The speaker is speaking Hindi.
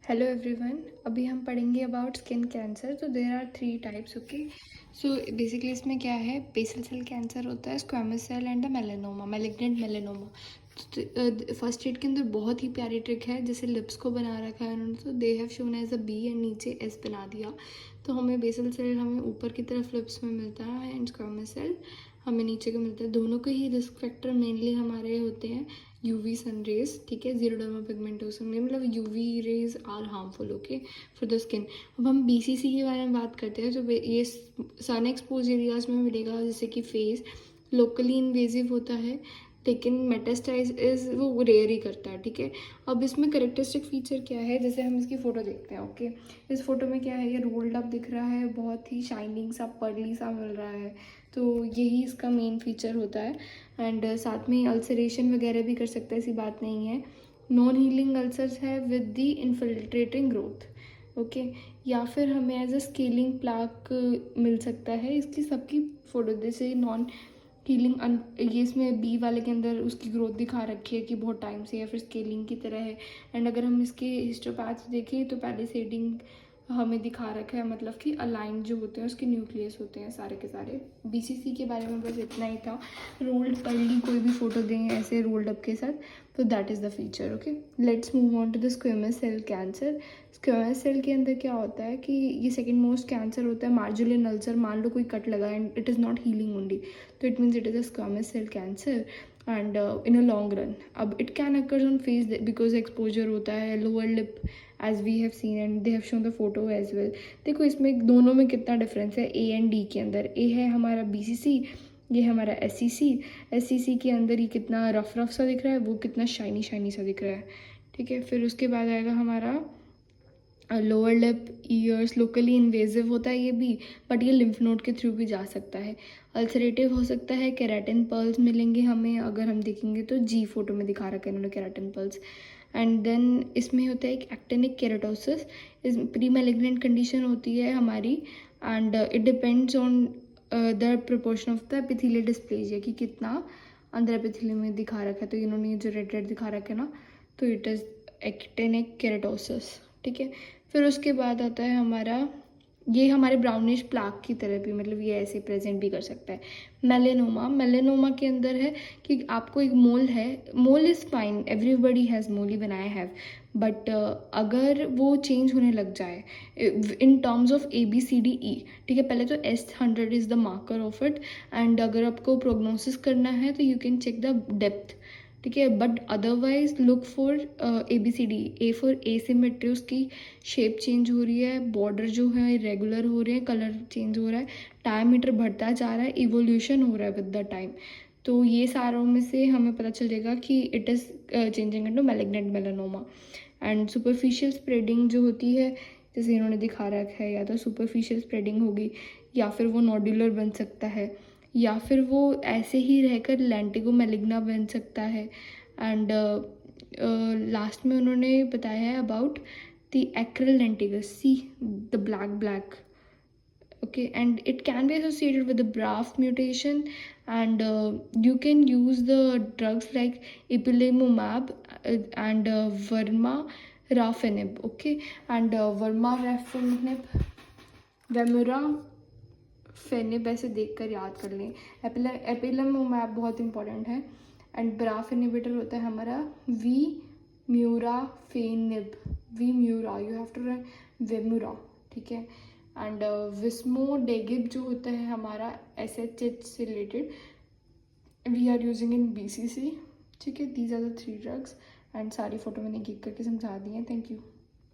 हेलो एवरीवन, अभी हम पढ़ेंगे अबाउट स्किन कैंसर। तो there are 3 types. Okay, so basically इसमें क्या है, बेसल सेल कैंसर होता है, squamous cell and the melanoma, malignant melanoma. First aid के अंदर बहुत ही प्यारी ट्रिक है, जैसे लिप्स को बना रखा है उन्होंने, तो they have shown as a B and नीचे एस बना दिया। तो हमें बेसल सेल हमें ऊपर की तरफ लिप्स में मिलता है एंड स्क्वैमस सेल हमें नीचे को मिलता है। दोनों के ही रिस्क फैक्टर मेनली हमारे होते हैं यूवी सन रेज, ठीक है, जीरोडर्मा पिगमेंटोसम में, मतलब UV rays are harmful okay for the skin. अब हम बीसीसी के बारे में बात करते हैं, तो ये सन एक्सपोज एरियाज में मिलेगा, जैसे कि फेस लोकली इन्वेजिव होता है, लेकिन मेटास्टाइज वो रेयर ही करता है, ठीक है। अब इसमें करेक्टरिस्टिक फीचर क्या है, जैसे हम इसकी फ़ोटो देखते हैं। ओके, इस फोटो में क्या है, ये रोल्ड अप दिख रहा है, बहुत ही शाइनिंग सा पर्ली सा मिल रहा है, तो यही इसका मेन फीचर होता है। एंड साथ में अल्सरेशन वगैरह भी कर सकता है, ऐसी बात नहीं है। नॉन हीलिंग अल्सर्स है with the infiltrating growth, okay. या फिर हमें एज अ स्केलिंग प्लाक मिल सकता है। इसकी सबकी फोटो जैसे नॉन हीलिंग ये इसमें बी वाले के अंदर उसकी ग्रोथ दिखा रखी है कि बहुत टाइम से, या फिर स्केलिंग की तरह है। एंड अगर हम इसके हिस्टोपैथ्स देखें तो पैलिसेडिंग हमें दिखा रखा है, मतलब कि अलाइन जो होते हैं उसके न्यूक्लियस होते हैं सारे के सारे। बीसीसी के बारे में बस इतना ही था। रोल्ड पर्ली कोई भी फोटो दें ऐसे रोल्ड अप के साथ, तो that is the feature. Okay, let's move on to the squamous cell cancer. Squamous cell के अंदर क्या होता है कि ये सेकंड मोस्ट कैंसर होता है, मार्जुलिन अल्सर। मान लो कोई कट लगा and it is not healing only, तो it means it is a squamous cell cancer and in a long run. अब it can occur on face because exposure होता है, lower lip as we have seen and they have shown the photo as well. देखो इसमें दोनों में कितना डिफरेंस है ए एंड डी के अंदर। ए है हमारा बीसीसी, ये हमारा एससीसी। एससीसी के अंदर ये कितना रफ रफ सा दिख रहा है, वो कितना शाइनी शाइनी सा दिख रहा है, ठीक है। फिर उसके बाद आएगा हमारा lower lip, years. Locally invasive होता है ये भी, बट ये लिम्फ नोड के थ्रू भी जा सकता है। अल्सरेटिव हो सकता है, केराटिन पर्ल्स मिलेंगे हमें, अगर हम देखेंगे तो जी फोटो में दिखा रखा है इन्होंने केराटिन पर्ल्स। एंड देन इसमें होता है एक एक्टेनिक केराटोसिस, इस प्री मैलिग्नेंट कंडीशन होती है हमारी, and it depends on the proportion of the epithelial dysplasia, कि कितना अंदर एपिथेलियम में दिखा रखा है। तो इन्होंने जो रेड रेड दिखा रखा है ना, तो इट इज़ एक्टेनिक केराटोसिस, ठीक है। फिर उसके बाद आता है हमारा, ये हमारे ब्राउनिश प्लाक की तरह भी, मतलब ये ऐसे प्रेजेंट भी कर सकता है। मेलेनोमा, मेलेनोमा के अंदर है कि आपको एक मोल है, mole is fine, everybody has mole even I have, but अगर वो चेंज होने लग जाए इन टर्म्स ऑफ ABCDE, ठीक है, पहले तो S100 is the marker of it, and अगर आपको प्रोग्नोसिस करना है तो you can check the depth, ठीक है। But otherwise look for ABCD। A for asymmetry, उसकी शेप चेंज हो रही है, बॉर्डर जो है रेगुलर हो रहे हैं, कलर चेंज हो रहा है, डायमीटर बढ़ता जा रहा है, इवोल्यूशन हो रहा है विद द टाइम। तो ये सारों में से हमें पता चलेगा कि it is changing into malignant melanoma. And superficial spreading जो होती है, जैसे इन्होंने दिखा रखा है, या तो सुपरफिशियल स्प्रेडिंग होगी, या फिर वो नोडुलर बन सकता है, या फिर वो ऐसे ही रहकर लेंटिगो मेलिग्ना बन सकता है। एंड लास्ट में उन्होंने बताया है about the acral lentiginous, see the black, okay, and it can be associated with the BRAF mutation, and you can use the drugs like ipilimumab and vermarafinib, okay, and vermarafinib, वेमुराफेनिब ऐसे देख कर याद कर लें। एपिलमुमैब बहुत इंपॉर्टेंट है, एंड ब्राफ इनिबिटर होता है हमारा vemurafenib, vemura, you have to run vemura, ठीक है। एंड विस्मोडेगिब जो होता है हमारा SHH से related, we are using in BCC, ठीक है। These are the 3 drugs, and सारी फोटो मैंने गिग करके समझा दी हैं। Thank you.